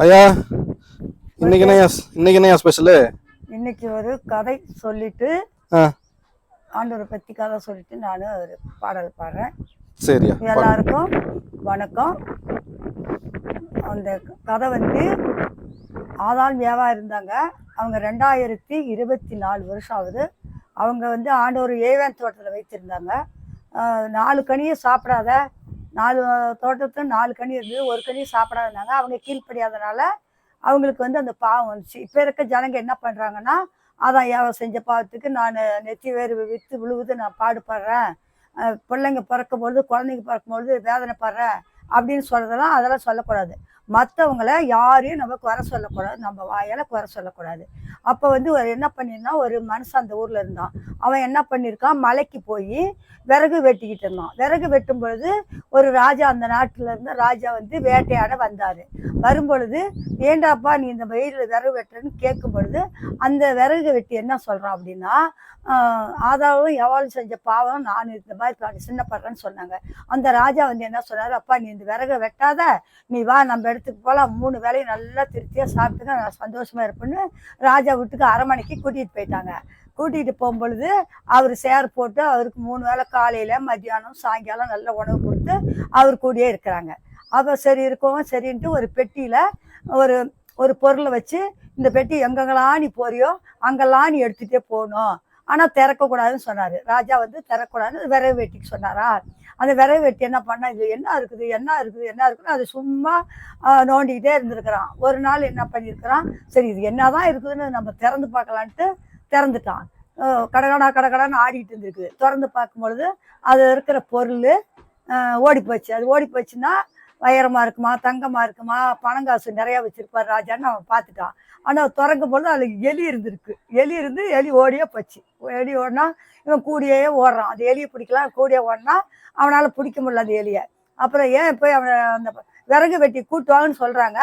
ஐயா, இன்னைக்கு என்ன ஸ்பெஷலு? இன்னைக்கு ஒரு கதை சொல்லிட்டு ஆ, ஆண்டவரை பற்றி கதை சொல்லிட்டு நான் ஒரு பாடல் பாடுறேன். சரியா. எல்லாருக்கும் வணக்கம். அந்த கதை வந்து ஆதாள் வியாவா இருந்தாங்க. அவங்க 2024 வருஷம் ஆகுது. அவங்க வந்து ஆண்டவர் ஏவன் தோட்டத்தில் வைத்திருந்தாங்க. 4 கனியை சாப்பிடாத, 4 தோட்டத்தில் 4 கனி இருந்தது, ஒரு கனியை சாப்பிடாதனாங்க. அவங்க கீழ்ப்படியாதனால அவங்களுக்கு வந்து அந்த பாவம் வந்துச்சு. இப்போ இருக்க ஜனங்க என்ன பண்ணுறாங்கன்னா, அதான் ஏவ செஞ்ச பாவத்துக்கு நான் நெத்தி வேறு விற்று விழுவுது, நான் பாடுபடுறேன், பிள்ளைங்க பிறக்கும்பொழுது குழந்தைங்க பிறக்கும்பொழுது வேதனைப்படுறேன் அப்படின்னு சொல்கிறதெல்லாம் அதெல்லாம் சொல்லக்கூடாது. மற்றவங்கள யாரையும் நம்ம குறை சொல்லக்கூடாது, நம்ம வாயால் குறை சொல்லக்கூடாது. அப்போ வந்து என்ன பண்ணியிருந்தான், ஒரு மனுஷன் அந்த ஊரில் இருந்தான். அவன் என்ன பண்ணியிருக்கான், மலைக்கு போய் விறகு வெட்டிக்கிட்டு இருந்தான். விறகு வெட்டும் பொழுது ஒரு ராஜா, அந்த நாட்டில் இருந்த ராஜா வந்து வேட்டையாட வந்தார். வரும்பொழுது, ஏண்டாப்பா நீ இந்த வெயிலில் விறகு வெட்டுறன்னு கேட்கும் பொழுது அந்த விறகு வெட்டி என்ன சொல்கிறான் அப்படின்னா, ஆதாவும் எவாலும் செஞ்ச பாவம் நான் இந்த மாதிரி சின்னப்படுறேன்னு சொன்னாங்க. அந்த ராஜா வந்து என்ன சொன்னார், அப்பா நீ இந்த விறகை வெட்டாத, நீ வா நம்ம இடத்துக்கு போகலாம், 3 வேளையும் நல்லா திருப்தியாக சாப்பிட்டுங்க, நான் சந்தோஷமாக இருப்பேன்னு ராஜா வீட்டுக்கு அரண்மனைக்கு கூட்டிகிட்டு போயிட்டாங்க. கூட்டிகிட்டு போகும்பொழுது அவர் சேர் போட்டு அவருக்கு 3 வேளை காலையில் மத்தியானம் சாயங்காலம் நல்ல உணவு கொடுத்து அவர் கூடயே இருக்கிறாங்க. அப்போ சரி இருக்கவும் சரின்ட்டு ஒரு பெட்டியில் ஒரு ஒரு பொருளை வச்சு, இந்த பெட்டி எங்கெங்கெல்லாம் நீ போறியோ அங்கெல்லாம் நீ எடுத்துகிட்டே போகணும், ஆனால் திறக்கக்கூடாதுன்னு சொன்னார். ராஜா வந்து திறக்கக்கூடாதுன்னு விறகு வெட்டிக்கு சொன்னாரா. அந்த விறகு வெட்டி என்ன பண்ணா, இது என்ன இருக்குதுன்னு அது சும்மா நோண்டிக்கிட்டே இருந்திருக்கிறான். ஒரு நாள் என்ன பண்ணியிருக்கிறான், சரி இது என்னதான் இருக்குதுன்னு நம்ம திறந்து பார்க்கலான்ட்டு திறந்துட்டான். கடகடான்னு ஆடிட்டு இருந்திருக்குது. திறந்து பார்க்கும்பொழுது அது இருக்கிற பொருள் ஓடி போச்சு. அது ஓடி போச்சுன்னா வைரமாக இருக்குமா, தங்கமாக இருக்குமா, பணங்காசு நிறையா வச்சுருப்பார் ராஜான்னு அவன் பார்த்துட்டான். ஆனால் திறக்கும் பொழுது அதில் எலி இருந்திருக்கு. எலி ஓடியே போச்சு. எலி ஓடினா இவன் கூடியே ஓடுறான். அந்த எலியை பிடிக்கலாம், கூடியே ஓடினா அவனால் பிடிக்க முடியல அந்த எலியை. அப்புறம் ஏன் போய் அவனை அந்த விறகு வெட்டி கூட்டுவாங்கன்னு சொல்கிறாங்க.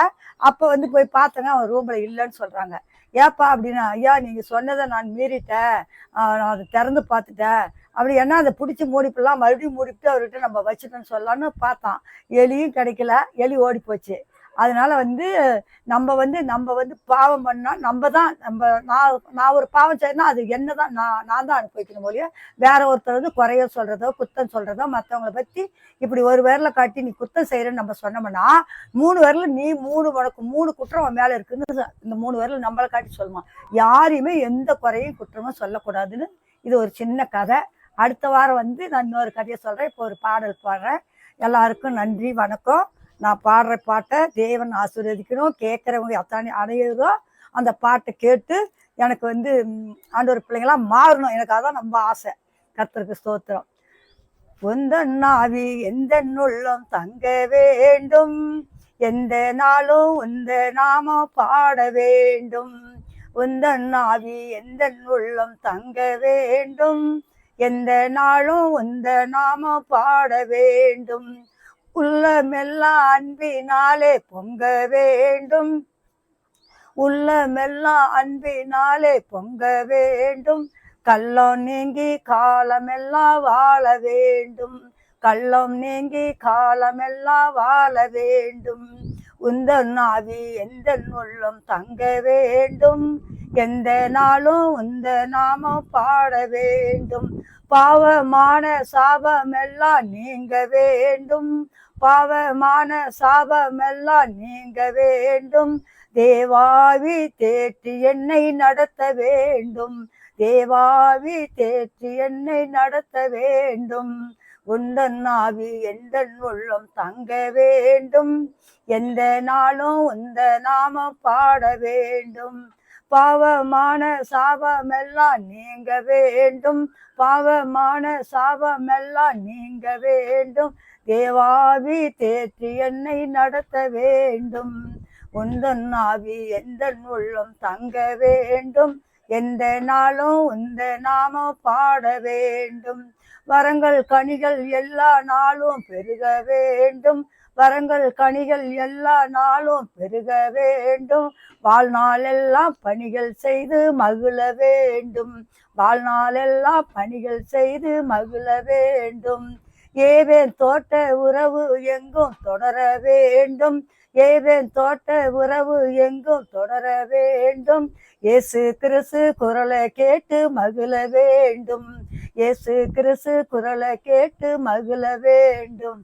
அப்போ வந்து போய் பார்த்தங்க, அவன் ரூமில் இல்லைன்னு சொல்கிறாங்க. ஏப்பா அப்படின்னா, ஐயா நீங்கள் சொன்னதை நான் மீறிட்டேன், நான் அதை திறந்து பார்த்துட்டேன் அப்படி. என்ன அதை பிடிச்சி மூடிப்பிடலாம், மறுபடியும் மூடிவிட்டு அவர்கிட்ட நம்ம வச்சுட்டோன்னு சொல்லலான்னு பார்த்தான். எலியும் கிடைக்கல, எலி ஓடி போச்சு. அதனால வந்து நம்ம வந்து பாவம் பண்ணால் நான் ஒரு பாவம் செய்யணும், அது என்ன தான் நான் தான் அனுபவிக்கணும் மொழிய, வேற ஒருத்தர் வந்து குறைய சொல்கிறதோ குத்தம் சொல்கிறதோ மற்றவங்களை பற்றி இப்படி ஒரு விரலை காட்டி நீ குத்தம் செய்கிறேன்னு நம்ம சொன்னோம்னா, 3 விரல் நீ உனக்கு 3 குற்றம் அவன் மேலே இருக்குன்னு இந்த 3 விரல் நம்மளை காட்டி சொல்லுமா. யாரையுமே எந்த குறையும் குற்றமும் சொல்லக்கூடாதுன்னு இது ஒரு சின்ன கதை. அடுத்த வாரம் வந்து நான் இன்னொரு கதையை சொல்கிறேன். இப்போ ஒரு பாடல் பாடுறேன். எல்லாருக்கும் நன்றி, வணக்கம். நான் பாடுற பாட்டை தேவன் ஆசீர்வதிக்கணும். கேட்குறவங்க அனைவரும் அந்த பாட்டை கேட்டு எனக்கு வந்து ஆண்டவர் பிள்ளைங்களாம் மாறணும். எனக்கு அதான் ரொம்ப ஆசை. கர்த்தருக்கு ஸ்தோத்திரம். உந்தன் ஆவி எந்த உள்ளம் தங்க வேண்டும், எந்த நாளும் உந்த நாமம் பாட வேண்டும். உந்தன் ஆவி எந்த உள்ளம் தங்க வேண்டும், எந்த நாளும் உந்த நாமம் பாட வேண்டும். உள்ளமெல்லாம் அன்பினாலே பொங்க வேண்டும், உள்ளமெல்லாம் அன்பினாலே பொங்க வேண்டும். கள்ளம் நீங்கி காலமெல்லாம் வாழ வேண்டும், கள்ளம் நீங்கி காலமெல்லாம் வாழ வேண்டும். உந்தன் ஆவி எந்த உள்ளம் தங்க வேண்டும், எந்த நாளும் உந்த நாமம் பாட வேண்டும். பாவமான சாபமெல்லாம் நீங்க வேண்டும், பாவமான சாபமெல்லாம் நீங்க வேண்டும். தேவாவி தேற்றி என்னை நடத்த வேண்டும், தேவாவி தேற்றி என்னை நடத்த வேண்டும். உந்தன் ஆவி எந்த உள்ளம் தங்க வேண்டும், எந்த நாளும் உந்த நாமம் பாட வேண்டும். பாவமான சாபமெல்லாம் நீங்க வேண்டும், பாவமான சாபமெல்லாம் நீங்க வேண்டும். தேவாவி தேற்றி என்னை நடத்த வேண்டும். உந்தன் ஆவி எந்த உள்ளம் தங்க வேண்டும், எந்த நாளும் உந்த நாமம் பாட வேண்டும். வரங்கள் கனிகள் எல்லா நாளும் பெருக வேண்டும், வரங்கள் கனிகள் எல்லா நாளும் பெருக வேண்டும். வாழ்நாளெல்லாம் பணிகள் செய்து மகிழ வேண்டும், வாழ்நாளெல்லாம் பணிகள் செய்து மகிழ வேண்டும். ஏவேன் தோட்ட உறவு எங்கும் தொடர வேண்டும். ஏவேன் தோட்ட உறவு எங்கும் தொடர வேண்டும். இயேசு கிறிஸ்து குரலை கேட்டு மகிழ வேண்டும். இயேசு கிறிஸ்து குரலை கேட்டு மகிழ வேண்டும்.